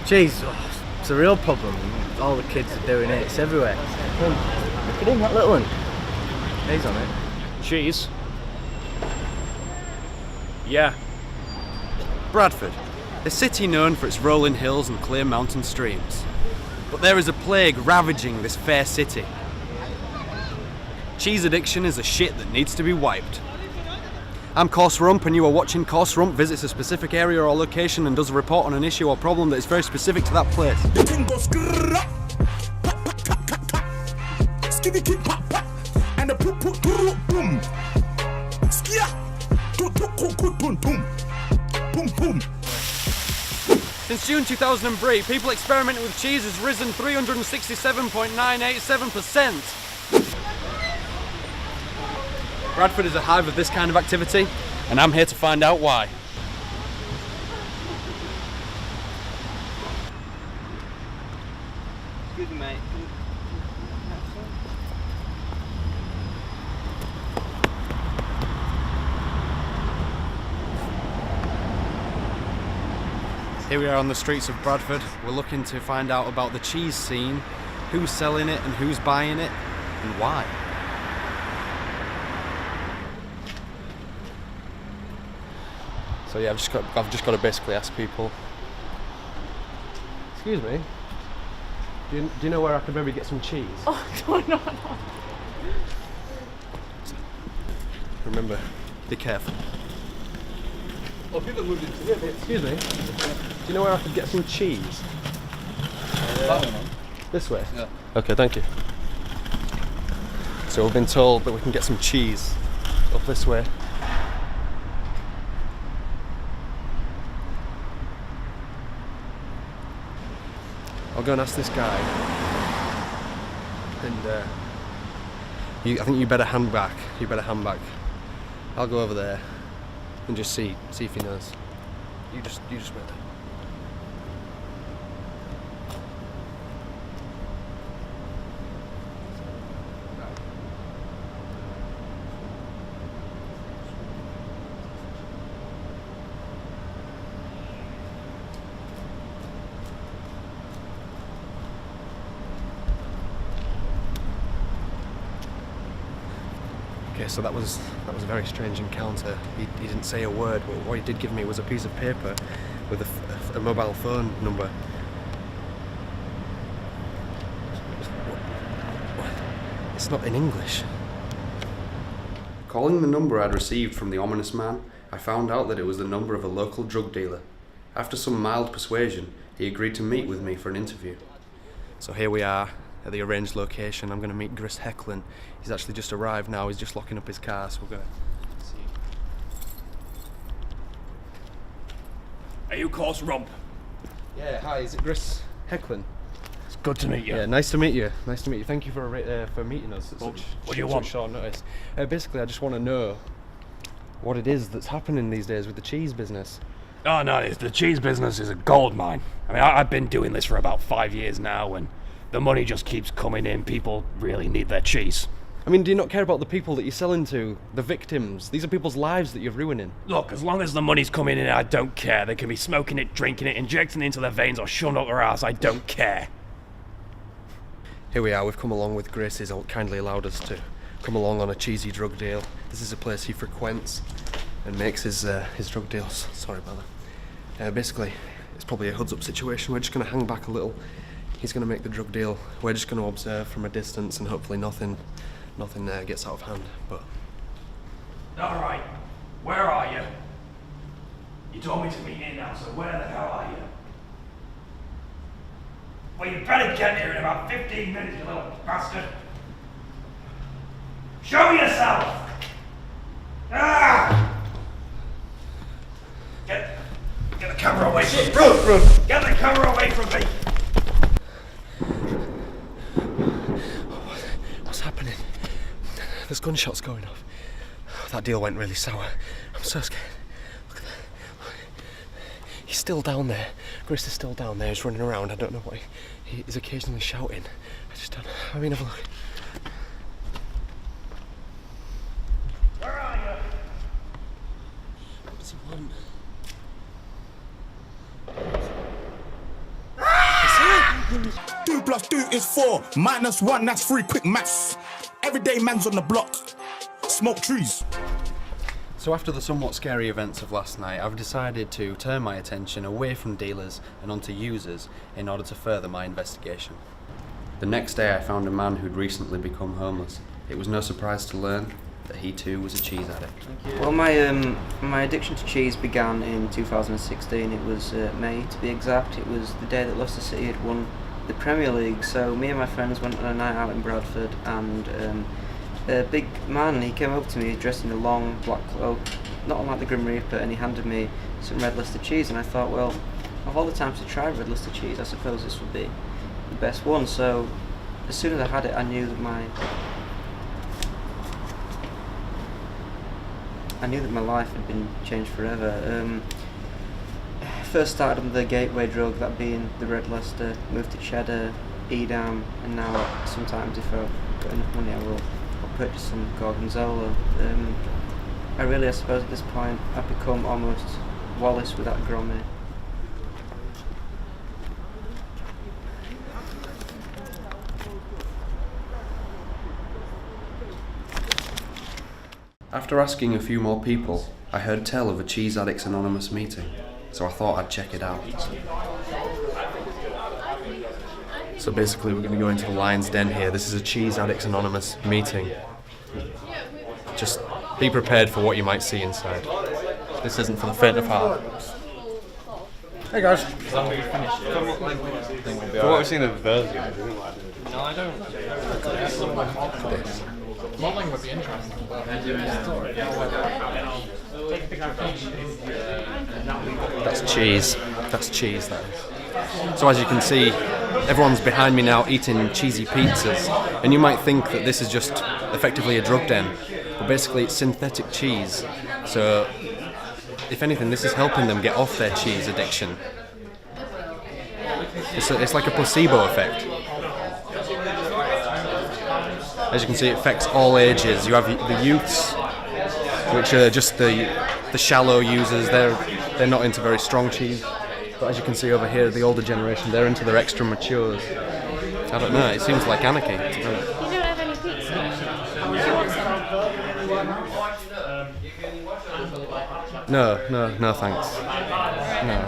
Cheese, it's a real problem. All the kids are doing it, it's everywhere. Look at him, that little one. He's on it. Cheese? Yeah. Bradford, a city known for its rolling hills and clear mountain streams. But there is a plague ravaging this fair city. Cheese addiction is a shit that needs to be wiped. I'm Coarse Rump, and you are watching Coarse Rump visits a specific area or location and does a report on an issue or problem that is very specific to that place. Since June 2003, people experimenting with cheese has risen 367.987%. Bradford is a hive of this kind of activity, and I'm here to find out why. Excuse me, mate. Here we are on the streets of Bradford. We're looking to find out about the cheese scene, who's selling it and who's buying it, and why. So yeah, I've just got to basically ask people. Excuse me. Do you know where I could maybe get some cheese? Oh, no. Remember, be careful. Excuse me. Do you know where I could get some cheese? This way? Yeah. Okay, thank you. So we've been told that we can get some cheese up this way. I'll go and ask this guy. And I think you better hand back. I'll go over there and just see if he knows. You just wait there. Okay, so that was a very strange encounter. He didn't say a word, but what he did give me was a piece of paper with a mobile phone number. It's not in English. Calling the number I'd received from the ominous man, I found out that it was the number of a local drug dealer. After some mild persuasion, he agreed to meet with me for an interview. So here we are at the arranged location. I'm going to meet Chris Hecklin. He's actually just arrived now. He's just locking up his car, so we're going to see. Are you Coarse Rump? Yeah, hi, is it Chris Hecklin? It's good to meet you. Yeah, nice to meet you. Thank you for meeting us at What such do you want? short notice. Basically, I just want to know what it is that's happening these days with the cheese business. Oh, no, the cheese business is a gold mine. I mean, I've been doing this for about 5 years now, and the money just keeps coming in. People really need their cheese. I mean, do you not care about the people that you're selling to, the victims? These are people's lives that you're ruining. Look, as long as the money's coming in, I don't care. They can be smoking it, drinking it, injecting it into their veins, or shoving it up their ass. I don't care. Here we are, we've come along with Grace. He's kindly allowed us to come along on a cheesy drug deal. This is a place he frequents and makes his drug deals. Sorry about that. Basically, it's probably a hoods up situation. We're just going to hang back a little. He's going to make the drug deal. We're just going to observe from a distance, and hopefully nothing gets out of hand. But All right, where are you? You told me to meet here now, so where the hell are you? Well, you better get here in about 15 minutes, you little bastard. Show yourself! Ah! Get the camera away from me! Run! Get the camera away from me! what's happening? There's gunshots going off. That deal went really sour. I'm so scared. Look at that. He's still down there. Chris is still down there. He's running around. I don't know what he's occasionally shouting. I just don't know. I mean, have a look. Where are you? What does he want? 2+2 is 4, -1, that's 3, quick maths. Everyday man's on the block, smoke trees. So after the somewhat scary events of last night, I've decided to turn my attention away from dealers and onto users in order to further my investigation. The next day I found a man who'd recently become homeless. It was no surprise to learn that he too was a cheese addict. Well, my addiction to cheese began in 2016. It was May to be exact. It was the day that Leicester City had won the Premier League. So me and my friends went on a night out in Bradford, and a big man, he came up to me dressed in a long black cloak, not unlike the Grim Reaper, and he handed me some red Leicester cheese, and I thought, well, of all the times to try red Leicester cheese, I suppose this would be the best one. So as soon as I had it, I knew that my life had been changed forever. First started with the gateway drug, that being the red Leicester, moved to cheddar, Edam, and now sometimes if I've got enough money I'll purchase some gorgonzola. I suppose at this point I've become almost Wallace without Gromit. After asking a few more people, I heard tell of a Cheese Addicts Anonymous meeting, so I thought I'd check it out. So basically we're going to go into the lion's den here. This is a Cheese Addicts Anonymous meeting. Just be prepared for what you might see inside. This isn't for the faint of heart. Hey guys. For what we've seen of those guys, isn't it? No, I don't. Modelling would be interesting. That's cheese. That's cheese, that is. So as you can see, everyone's behind me now eating cheesy pizzas, and you might think that this is just effectively a drug den, but basically it's synthetic cheese. So if anything, this is helping them get off their cheese addiction. It's like a placebo effect. As you can see, it affects all ages. You have the youths, which are just the shallow users. They're not into very strong cheese. But as you can see over here, the older generation, they're into their extra matures. I don't know, it seems like anarchy. You don't have any pizza? No thanks. No.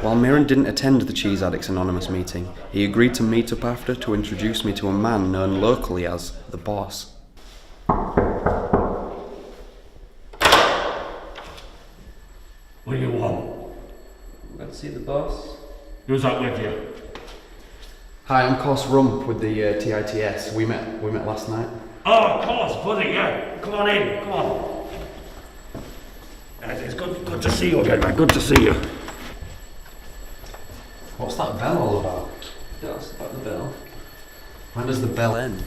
While Mirren didn't attend the Cheese Addicts Anonymous meeting, he agreed to meet up after to introduce me to a man known locally as the Boss. What do you want? Let's see the boss. Who's that with you? Hi, I'm Coarse Rump with the TITS. We met last night. Oh, of course, buddy, yeah. Come on in, come on. It's good to see you again, man. Good to see you. What's that bell all about? That's about the bell. When does the bell end?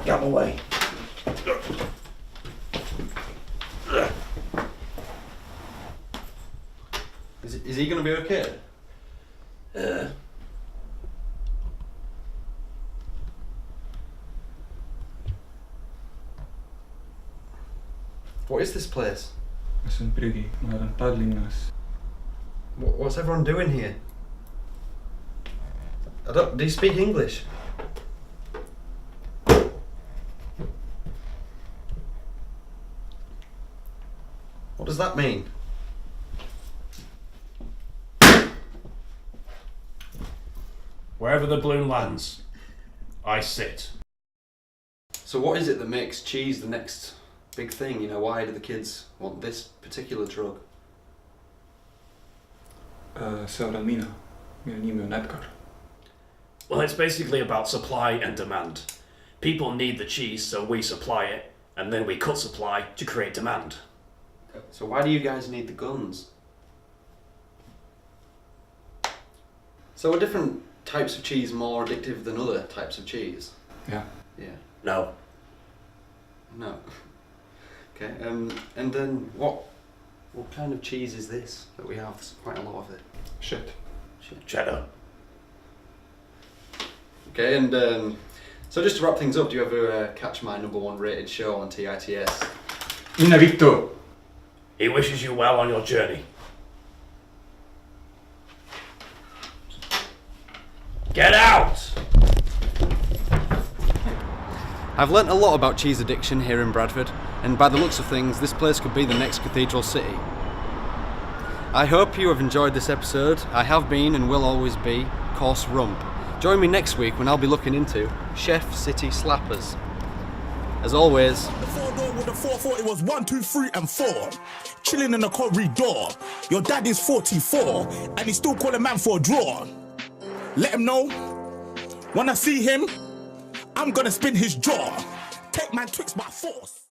Get away. Is he going to be okay? What is this place? See on Prügi, ma olen Tallinnas. What's everyone doing here? Do you speak English? What does that mean? Wherever the balloon lands, I sit. So what is it that makes cheese the next big thing? You know, why do the kids want this particular drug? Seuran mina. Minu nimi on Edgar. Well, it's basically about supply and demand. People need the cheese, so we supply it, and then we cut supply to create demand. So why do you guys need the guns? So are different types of cheese more addictive than other types of cheese? Yeah. Yeah. No. No. Okay. And then what kind of cheese is this that we have? There's quite a lot of it. Shit. Cheddar. Okay. And so just to wrap things up, do you ever catch my #1 rated show on TITS? Minna vittu! He wishes you well on your journey. Get out! I've learnt a lot about cheese addiction here in Bradford, and by the looks of things, this place could be the next cathedral city. I hope you have enjoyed this episode. I have been and will always be Coarse Rump. Join me next week when I'll be looking into Chef City Slappers. As always, The 4-door with the 440 was 1, 2, 3, and 4. Chilling in the corridor. Your dad is 44, and he still call a man for a draw. Let him know, when I see him, I'm gonna spin his jaw. Take man Twix by force.